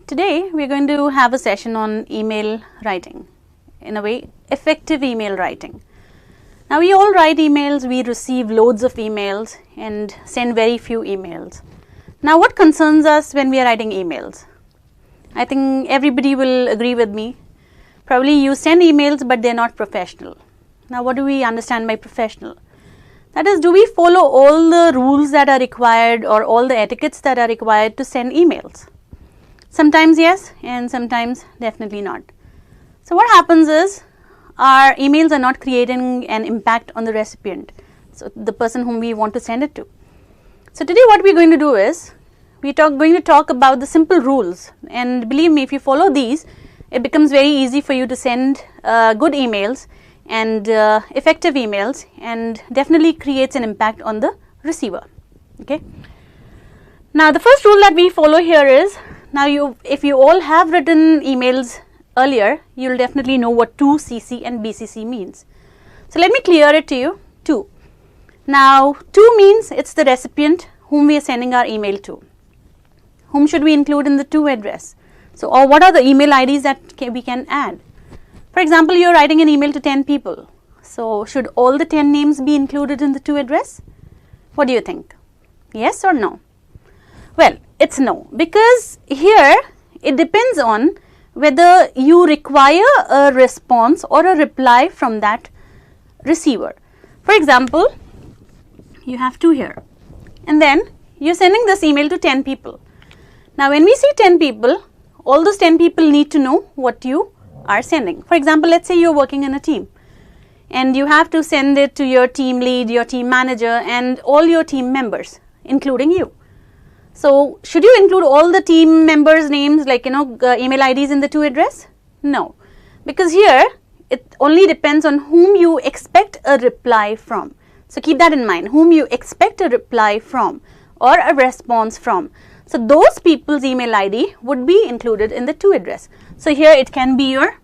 Today we are going to have a session on email writing, in a way effective email writing. Now we all write emails, we receive loads of emails and send very few emails. Now what concerns us when we are writing emails? I think everybody will agree with me. Probably you send emails but they are not professional. Now what do we understand by professional? That is, do we follow all the rules that are required or all the etiquettes that are required to send emails? Sometimes yes, and sometimes definitely not. So what happens is our emails are not creating an impact on the recipient, so the person whom we want to send it to. So today what we are going to do is we are going to talk about the simple rules, and believe me, if you follow these, it becomes very easy for you to send good emails and effective emails, and definitely creates an impact on the receiver. Okay. Now the first rule that we follow here is, now if you all have written emails earlier, you will definitely know what to, CC and BCC means. So let me clear it to you. To. Now to means it's the recipient whom we are sending our email to. Whom should we include in the to address? So, or what are the email IDs that we can add? For example, you are writing an email to 10 people. So should all the 10 names be included in the to address? What do you think? Yes or no? Well, it's no, because here it depends on whether you require a response or a reply from that receiver. For example, you have two here, and then you are sending this email to 10 people. Now when we see 10 people, all those 10 people need to know what you are sending. For example, let's say you are working in a team and you have to send it to your team lead, your team manager and all your team members, including you. So should you include all the team members' names, like email IDs in the to address? No, because here it only depends on whom you expect a reply from. So keep that in mind, whom you expect a reply from or a response from. So those people's email ID would be included in the to address. So here it can be your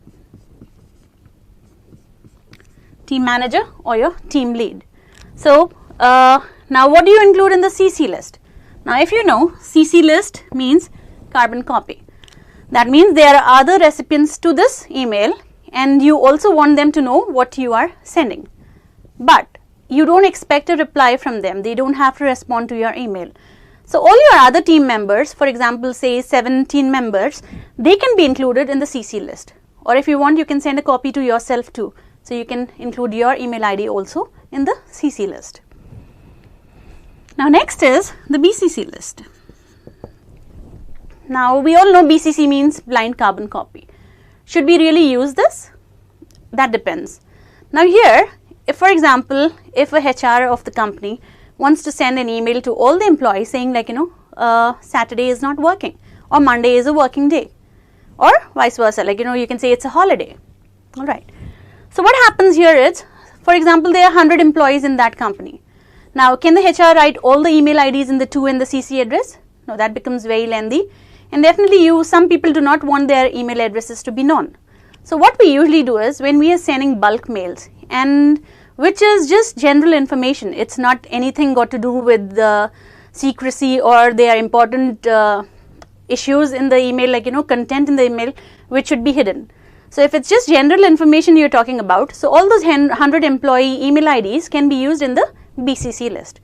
team manager or your team lead. So now what do you include in the CC list? Now if you know, CC list means carbon copy. That means there are other recipients to this email and you also want them to know what you are sending. But you don't expect a reply from them. They don't have to respond to your email. So all your other team members, for example, say 17 members, they can be included in the CC list. Or if you want, you can send a copy to yourself too. So you can include your email ID also in the CC list. Now next is the BCC list. Now we all know BCC means blind carbon copy. Should we really use this? That depends. Now here, if for example, if a HR of the company wants to send an email to all the employees saying like, Saturday is not working or Monday is a working day, or vice versa, like, you can say it's a holiday. All right. So what happens here is, for example, there are 100 employees in that company. Now, can the HR write all the email IDs in the to and the CC address? No, that becomes very lengthy, and definitely some people do not want their email addresses to be known. So what we usually do is, when we are sending bulk mails, and which is just general information, it's not anything got to do with the secrecy or their important issues in the email, like content in the email which should be hidden. So if it's just general information you're talking about, so all those 100 employee email IDs can be used in the BCC list.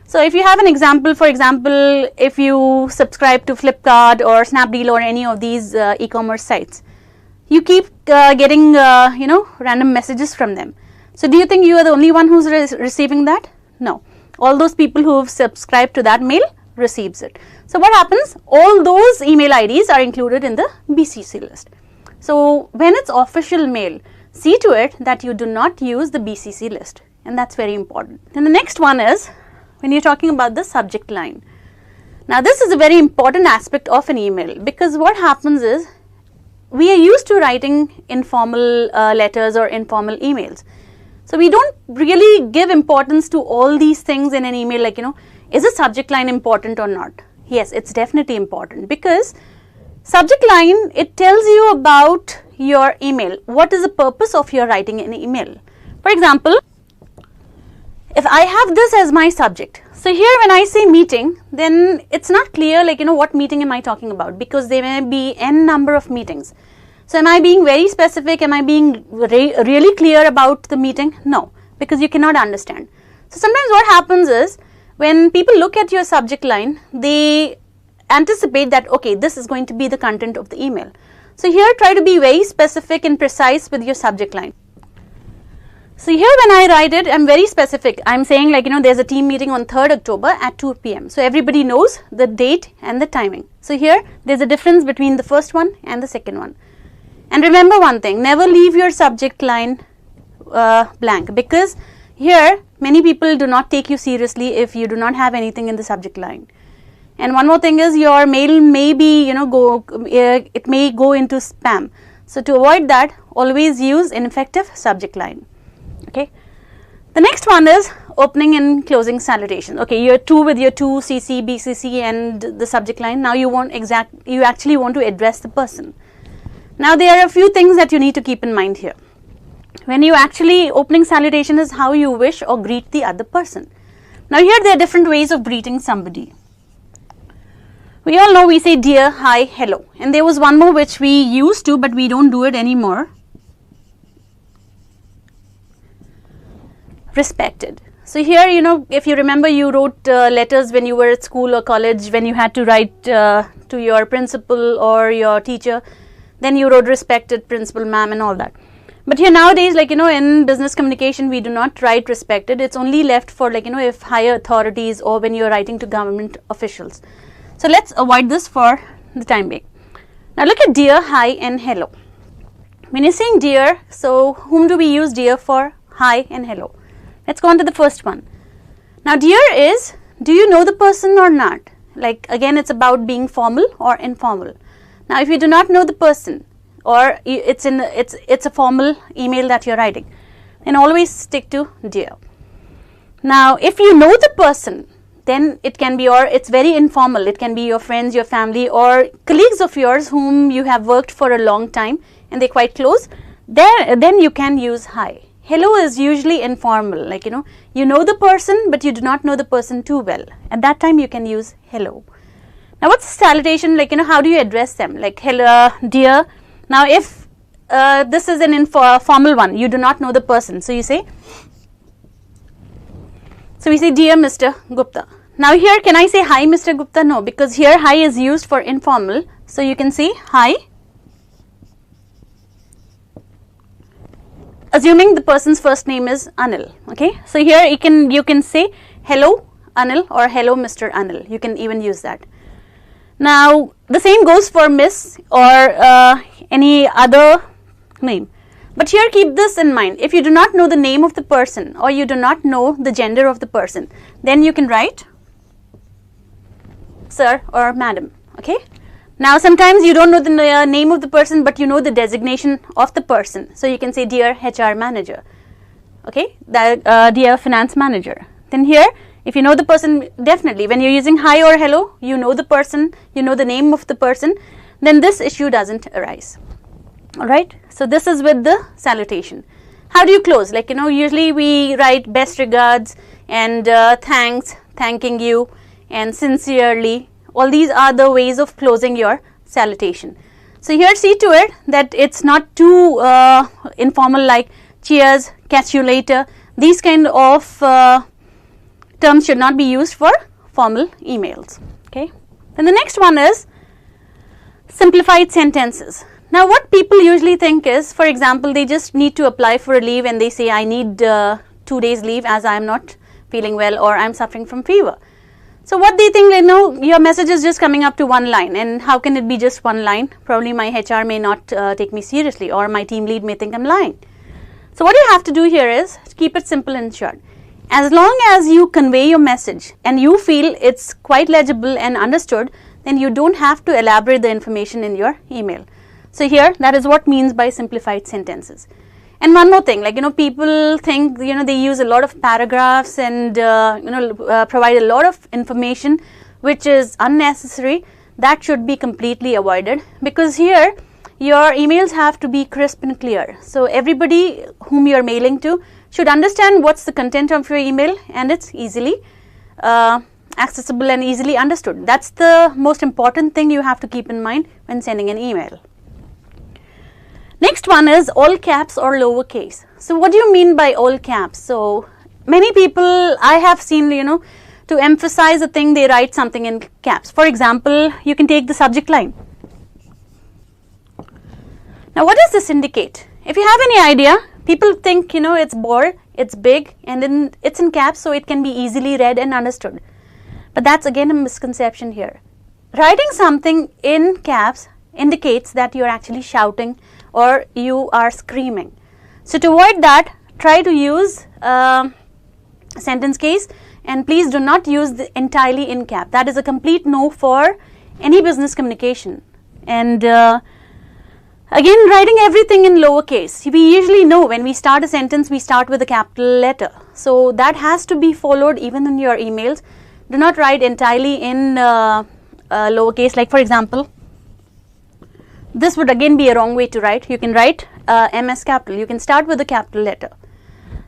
So if you have an example, for example, if you subscribe to Flipkart or Snapdeal or any of these e-commerce sites, you keep getting random messages from them. So do you think you are the only one who's receiving that? No. All those people who have subscribed to that mail receives it. So what happens? All those email IDs are included in the BCC list. So when it's official mail, see to it that you do not use the BCC list, and that's very important. Then the next one is when you're talking about the subject line. Now this is a very important aspect of an email, because what happens is we are used to writing informal letters or informal emails. So we don't really give importance to all these things in an email, like, is the subject line important or not? Yes, it's definitely important, because subject line, it tells you about your email. What is the purpose of your writing an email? For example, if I have this as my subject, so here when I say meeting, then it's not clear like, what meeting am I talking about, because there may be n number of meetings. So am I being very specific? Am I being really clear about the meeting? No, because you cannot understand. So sometimes what happens is, when people look at your subject line, they anticipate that, okay, this is going to be the content of the email. So here try to be very specific and precise with your subject line. So here when I write it, I'm very specific. I'm saying like, there's a team meeting on 3rd October at 2 p.m. So everybody knows the date and the timing. So here there's a difference between the first one and the second one. And remember one thing, never leave your subject line blank, because here many people do not take you seriously if you do not have anything in the subject line. And one more thing is, your mail may be, it may go into spam. So to avoid that, always use an effective subject line. Okay. The next one is opening and closing salutation. Okay, you're two with your to, CC, BCC and the subject line. Now you actually want to address the person. Now there are a few things that you need to keep in mind here. When you actually opening salutation is how you wish or greet the other person. Now here there are different ways of greeting somebody. We all know we say dear, hi, hello, and there was one more which we used to, but we don't do it anymore. Respected. So here, if you remember, you wrote letters when you were at school or college, when you had to write to your principal or your teacher, then you wrote respected principal, ma'am and all that. But here nowadays, like, in business communication, we do not write respected. It's only left for like, if higher authorities or when you're writing to government officials. So let's avoid this for the time being. Now look at dear, hi and hello. When you're saying dear, so whom do we use dear for? Hi and hello. Let's go on to the first one. Now dear is, do you know the person or not? Like again, it's about being formal or informal. Now if you do not know the person, or it's a formal email that you're writing, then always stick to dear. Now if you know the person, then it can be, or it's very informal, it can be your friends, your family or colleagues of yours whom you have worked for a long time and they're quite close, then you can use hi. Hello is usually informal, like you know the person but you do not know the person too well. At that time you can use hello. Now what's the salutation, like how do you address them? Like hello, dear. Now if this is an informal one, you do not know the person, so you say, we say dear Mr. Gupta. Now here can I say hi Mr. Gupta? No, because here hi is used for informal, so you can say hi, assuming the person's first name is Anil. Okay, so here you can say hello Anil or hello Mr. Anil. You can even use that. Now the same goes for Miss or any other name. But here keep this in mind, if you do not know the name of the person or you do not know the gender of the person, then you can write sir or madam. Okay. Now sometimes you don't know the name of the person but you know the designation of the person, so you can say dear HR manager, okay, dear finance manager. Then here if you know the person, definitely when you're using hi or hello, you know the person, you know the name of the person, then this issue doesn't arise. Alright, so this is with the salutation. How do you close? Like usually we write best regards and thanks, thanking you and sincerely. All these are the ways of closing your salutation. So here see to it that it's not too informal, like cheers, catch you later. These kind of terms should not be used for formal emails. Okay. Then the next one is simplified sentences. Now what people usually think is, for example, they just need to apply for a leave and they say I need 2 days leave as I am not feeling well or I am suffering from fever. So what they think, your message is just coming up to one line, and how can it be just one line? Probably my HR may not take me seriously or my team lead may think I'm lying. So what you have to do here is keep it simple and short. As long as you convey your message and you feel it's quite legible and understood, then you don't have to elaborate the information in your email. So here that is what means by simplified sentences. And one more thing, like people think they use a lot of paragraphs and provide a lot of information which is unnecessary. That should be completely avoided, because here your emails have to be crisp and clear. So everybody whom you are mailing to should understand what's the content of your email, and it's easily accessible and easily understood. That's the most important thing you have to keep in mind when sending an email. Next one is all caps or lowercase. So what do you mean by all caps? So many people I have seen, to emphasize a thing, they write something in caps. For example, you can take the subject line. Now what does this indicate? If you have any idea, people think, it's bold, it's big, and then it's in caps, so it can be easily read and understood. But that's again a misconception here. Writing something in caps indicates that you're actually shouting or you are screaming. So to avoid that, try to use sentence case, and please do not use the entirely in cap. That is a complete no for any business communication. And again, writing everything in lowercase. We usually know when we start a sentence, we start with a capital letter. So that has to be followed even in your emails. Do not write entirely in lowercase. Like for example, this would again be a wrong way to write. You can write MS capital. You can start with a capital letter.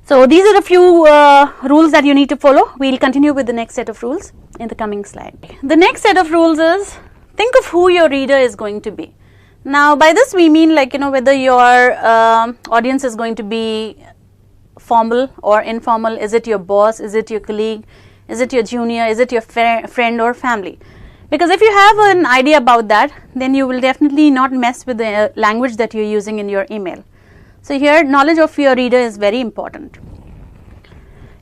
So these are a few rules that you need to follow. We'll continue with the next set of rules in the coming slide. The next set of rules is, think of who your reader is going to be. Now by this we mean whether your audience is going to be formal or informal. Is it your boss? Is it your colleague? Is it your junior? Is it your friend or family? Because if you have an idea about that, then you will definitely not mess with the language that you're using in your email. So here, knowledge of your reader is very important.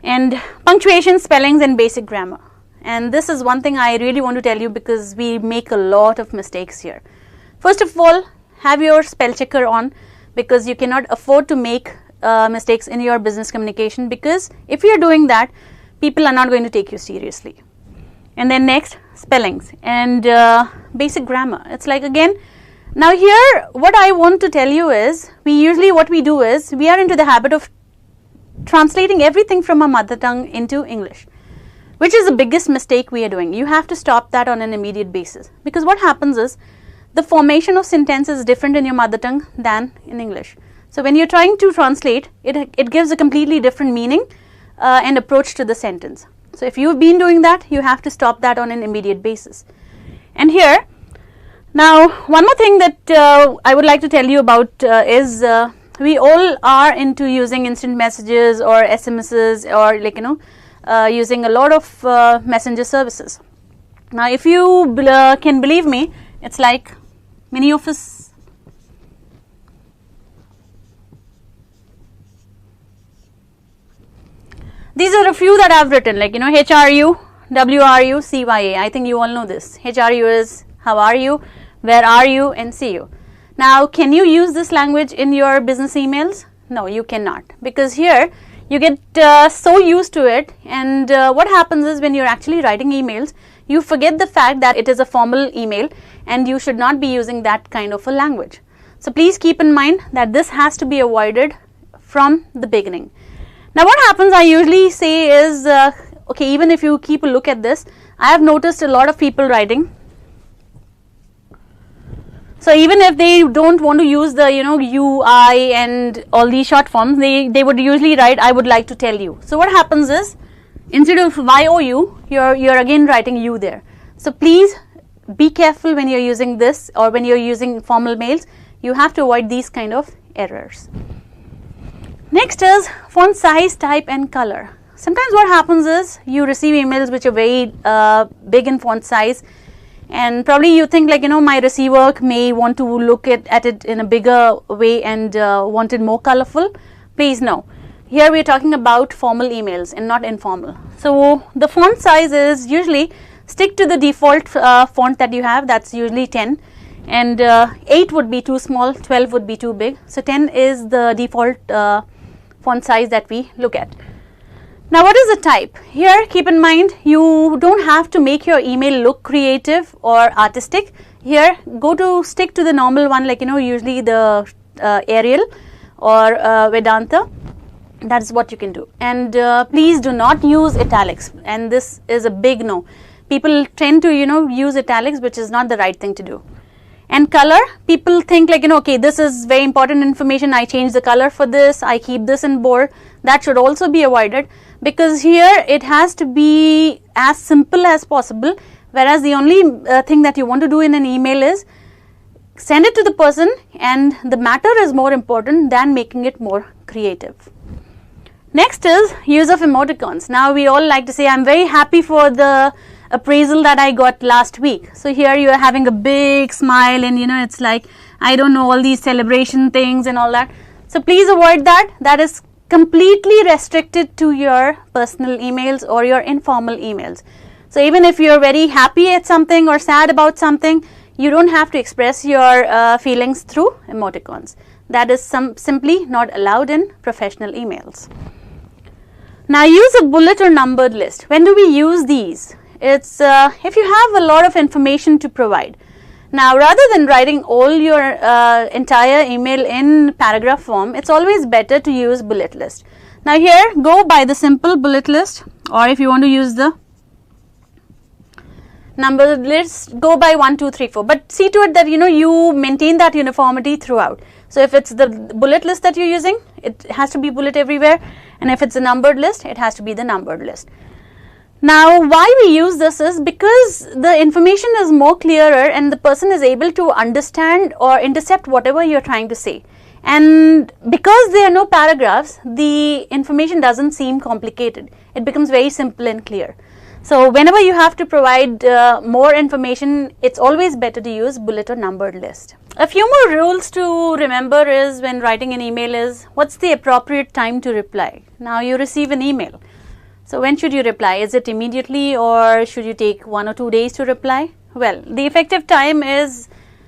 And punctuation, spellings, and basic grammar. And this is one thing I really want to tell you because we make a lot of mistakes here. First of all, have your spell checker on, because you cannot afford to make mistakes in your business communication, because if you're doing that, people are not going to take you seriously. And then next, spellings and basic grammar. It's like again, now here what I want to tell you is, what we do is we are into the habit of translating everything from our mother tongue into English, which is the biggest mistake we are doing. You have to stop that on an immediate basis, because what happens is the formation of sentence is different in your mother tongue than in English. So when you're trying to translate, it gives a completely different meaning and approach to the sentence. So if you've been doing that, you have to stop that on an immediate basis. And here, now one more thing that I would like to tell you about is we all are into using instant messages or SMSs or using a lot of messenger services. Now if you can believe me, it's like many of us these are a few that I've written, HRU, WRU, CYA. I think you all know this. HRU is how are you, where are you, and see you. Now, can you use this language in your business emails? No, you cannot, because here you get so used to it, and what happens is when you're actually writing emails, you forget the fact that it is a formal email and you should not be using that kind of a language. So please keep in mind that this has to be avoided from the beginning. Now what happens, I usually say is, okay, even if you keep a look at this, I have noticed a lot of people writing. So even if they don't want to use the UI and all these short forms, they would usually write, I would like to tell you. So what happens is, instead of YOU, you're again writing you there. So please be careful when you're using this, or when you're using formal mails. You have to avoid these kind of errors. Next is font size, type, and color. Sometimes what happens is you receive emails which are very big in font size, and probably you think my receiver may want to look at it in a bigger way and want it more colorful. Please no. Here we are talking about formal emails and not informal. So the font size is usually stick to the default font that you have. That's usually 10. And 8 would be too small, 12 would be too big. So 10 is the default font size that we look at. Now what is the type? Here keep in mind, you don't have to make your email look creative or artistic. Here stick to the normal one, usually the Arial or Vedanta. That's what you can do. And please do not use italics, and this is a big no. People tend to use italics, which is not the right thing to do. And color, people think like, okay, this is very important information, I change the color for this, I keep this in bold. That should also be avoided, because here it has to be as simple as possible, whereas the only thing that you want to do in an email is send it to the person, and the matter is more important than making it more creative. Next is use of emoticons. Now we all like to say, I'm very happy for the appraisal that I got last week. So here you are having a big smile, and it's like, I don't know, all these celebration things and all that. So please avoid that. That is completely restricted to your personal emails or your informal emails. So even if you're very happy at something or sad about something, you don't have to express your feelings through emoticons. That is simply not allowed in professional emails. Now use a bullet or numbered list. When do we use these? It's if you have a lot of information to provide. Now rather than writing all your entire email in paragraph form, it's always better to use bullet list. Now here go by the simple bullet list, or if you want to use the numbered list, go by 1, 2, 3, 4. But see to it that you maintain that uniformity throughout. So if it's the bullet list that you're using, it has to be bullet everywhere, and if it's a numbered list, it has to be the numbered list. Now why we use this is because the information is more clearer and the person is able to understand or intercept whatever you're trying to say. And because there are no paragraphs, the information doesn't seem complicated. It becomes very simple and clear. So whenever you have to provide more information, it's always better to use bullet or numbered list. A few more rules to remember is when writing an email is, what's the appropriate time to reply? Now you receive an email. So when should you reply? Is it immediately, or should you take 1 or 2 days to reply? Well, the effective time is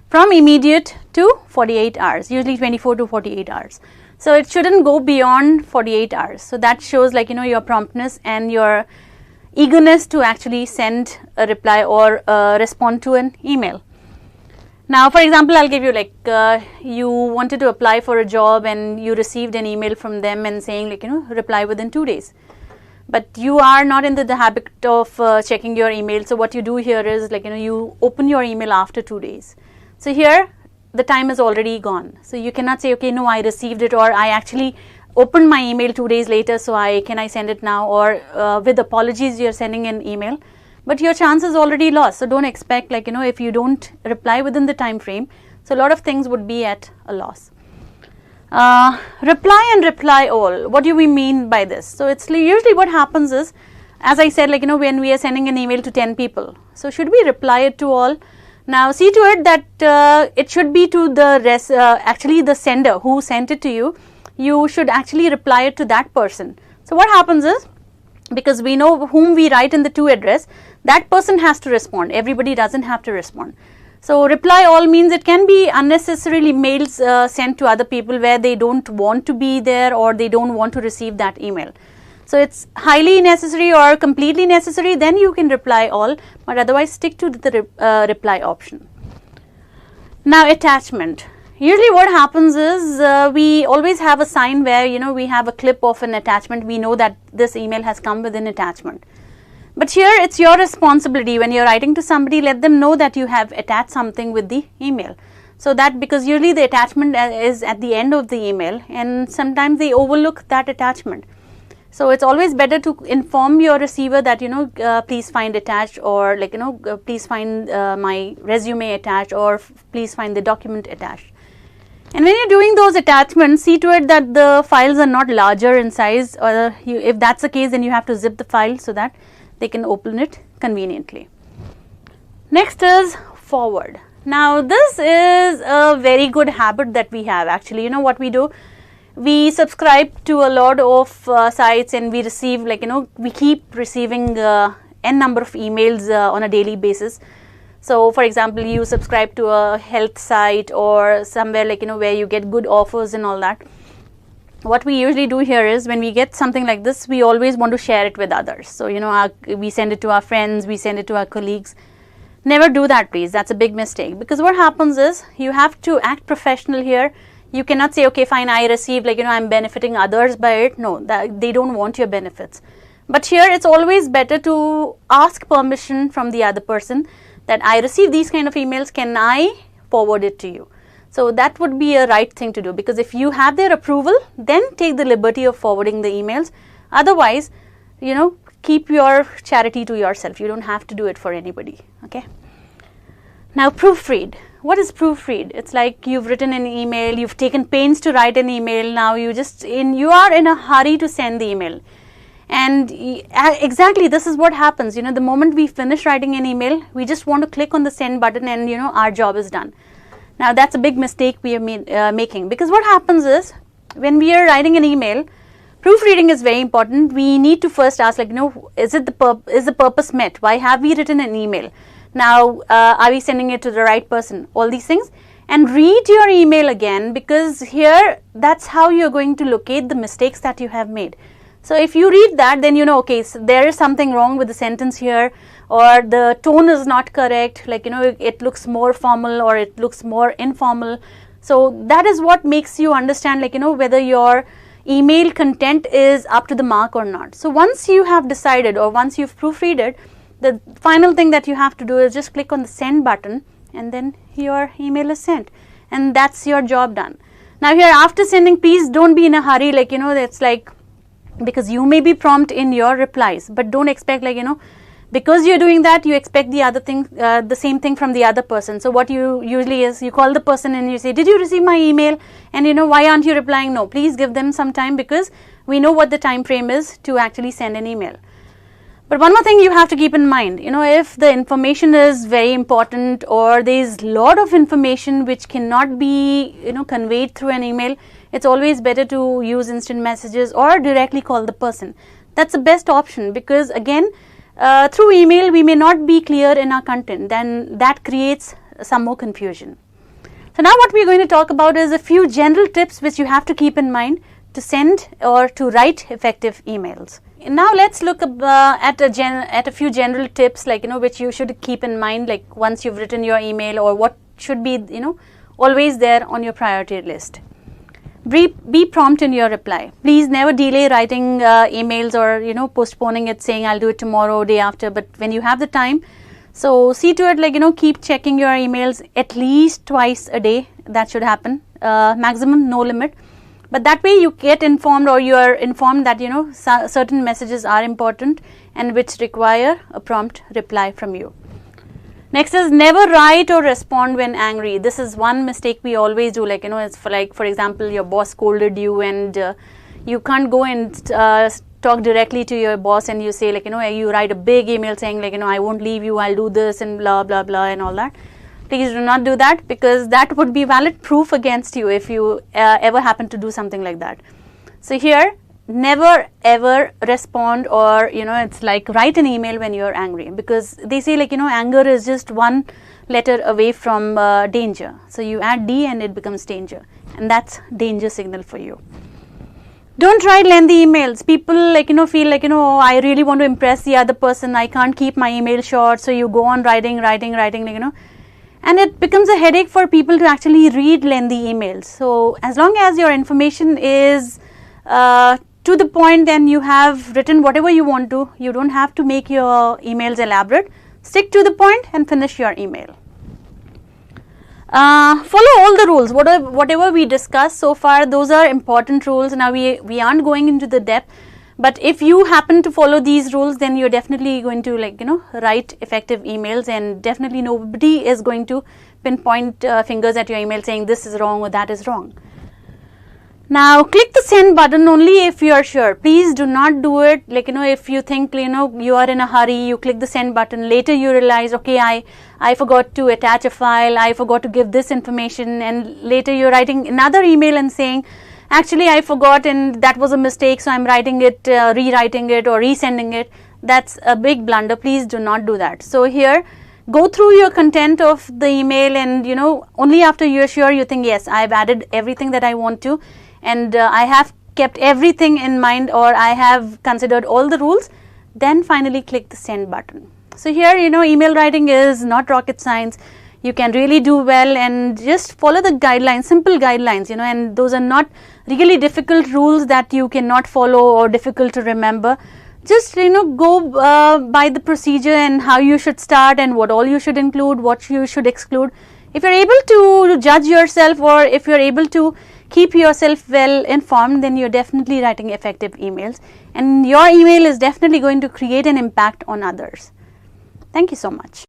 from immediate to 48 hours, usually 24 to 48 hours. So it shouldn't go beyond 48 hours. So that shows like, your promptness and your eagerness to actually send a reply or respond to an email. Now, for example, I'll give you like, you wanted to apply for a job and you received an email from them and saying like, reply within 2 days. But you are not in the habit of checking your email. So what you do here is like, you open your email after 2 days. So here the time is already gone. So you cannot say, okay, no, I received it, or I actually opened my email 2 days later, so can I send it now, or with apologies you're sending an email. But your chance is already lost. So don't expect like, if you don't reply within the time frame, so a lot of things would be at a loss. Reply and reply all. What do we mean by this? So it's usually what happens is, as I said, like, when we are sending an email to 10 people, so should we reply it to all? Now see to it that it should be to the actually the sender who sent it to you. You should actually reply it to that person. So what happens is, because we know whom we write in the to address, that person has to respond. Everybody doesn't have to respond. So reply all means it can be unnecessarily mails sent to other people where they don't want to be there or they don't want to receive that email. So it's highly necessary or completely necessary, then you can reply all, but otherwise stick to the reply option. Now attachment. Usually what happens is we always have a sign where we have a clip of an attachment. We know that this email has come with an attachment. But here it's your responsibility. When you're writing to somebody, let them know that you have attached something with the email. So that, because usually the attachment is at the end of the email and sometimes they overlook that attachment. So it's always better to inform your receiver that please find attached, or like please find my resume attached, or please find the document attached. And when you're doing those attachments, see to it that the files are not larger in size, or if that's the case, then you have to zip the file so that they can open it conveniently. Next is forward. Now this is a very good habit that we have actually. What we do, we subscribe to a lot of sites and we receive we keep receiving n number of emails on a daily basis. So for example, you subscribe to a health site or somewhere where you get good offers and all that. What we usually do here is, when we get something like this, we always want to share it with others. So we send it to our friends, we send it to our colleagues. Never do that, please. That's a big mistake, because what happens is you have to act professional here. You cannot say, okay, fine, I received I'm benefiting others by it. No, they don't want your benefits. But here it's always better to ask permission from the other person that I receive these kind of emails. Can I forward it to you. So that would be a right thing to do, because if you have their approval, then take the liberty of forwarding the emails. Otherwise, keep your charity to yourself. You don't have to do it for anybody. Okay. Now, proofread. What is proofread? It's like you've written an email, you've taken pains to write an email. Now you are in a hurry to send the email. And exactly this is what happens. The moment we finish writing an email, we just want to click on the send button and our job is done. Now that's a big mistake we are making, because what happens is, when we are writing an email, proofreading is very important. We need to first ask, is the purpose met? Why have we written an email? Now, are we sending it to the right person? All these things. And read your email again, because here that's how you're going to locate the mistakes that you have made. So if you read that, then okay, so there is something wrong with the sentence here, or the tone is not correct, it looks more formal or it looks more informal. So that is what makes you understand whether your email content is up to the mark or not. So once you have decided, or once you've proofread it, the final thing that you have to do is just click on the send button, and then your email is sent, and that's your job done. Now here, after sending, please don't be in a hurry, it's like, because you may be prompt in your replies, but don't expect because you're doing that, you expect the other thing, the same thing from the other person. So what you usually is, you call the person and you say, did you receive my email? And why aren't you replying? No, please give them some time, because we know what the time frame is to actually send an email. But one more thing you have to keep in mind, if the information is very important, or there is a lot of information which cannot be conveyed through an email, it's always better to use instant messages or directly call the person. That's the best option, because again, through email we may not be clear in our content, then that creates some more confusion. So now what we're going to talk about is a few general tips which you have to keep in mind to send or to write effective emails. Now let's look at a few general tips, which you should keep in mind, once you've written your email, or what should be always there on your priority list. Be prompt in your reply. Please never delay writing emails, or postponing it, saying I'll do it tomorrow, day after. But when you have the time, so see to it, keep checking your emails at least twice a day. That should happen. Maximum, no limit. But that way you get informed, or you are informed that certain messages are important and which require a prompt reply from you. Next is, never write or respond when angry. This is one mistake we always do. It's for example, your boss scolded you, and you can't go and talk directly to your boss and you say you write a big email saying I won't leave you, I'll do this and blah blah blah and all that. Please do not do that, because that would be valid proof against you if you ever happen to do something like that. So here, never ever respond, or it's like write an email when you're angry, because they say anger is just one letter away from danger. So you add D and it becomes danger, and that's danger signal for you. Don't write lengthy emails. People feel oh, I really want to impress the other person, I can't keep my email short, so you go on writing, and it becomes a headache for people to actually read lengthy emails. So as long as your information is to the point, then you have written whatever you want to. You don't have to make your emails elaborate. Stick to the point and finish your email. Follow all the rules. Whatever we discussed so far, those are important rules. Now we aren't going into the depth, but if you happen to follow these rules, then you're definitely going to write effective emails, and definitely nobody is going to pinpoint fingers at your email saying this is wrong or that is wrong. Now click the send button only if you are sure. Please do not do it if you think you are in a hurry, you click the send button, later you realize, okay, I forgot to attach a file, I forgot to give this information, and later you're writing another email and saying, actually I forgot and that was a mistake, so I'm writing it, rewriting it or resending it. That's a big blunder. Please do not do that. So here, go through your content of the email, and only after you're sure, you think, yes, I've added everything that I want to, and I have kept everything in mind, or I have considered all the rules, then finally click the send button. So here, email writing is not rocket science. You can really do well, and just follow the guidelines, simple guidelines, and those are not really difficult rules that you cannot follow or difficult to remember. Just go by the procedure and how you should start and what all you should include, what you should exclude. If you're able to judge yourself, or if you're able to keep yourself well informed, then you're definitely writing effective emails, and your email is definitely going to create an impact on others. Thank you so much.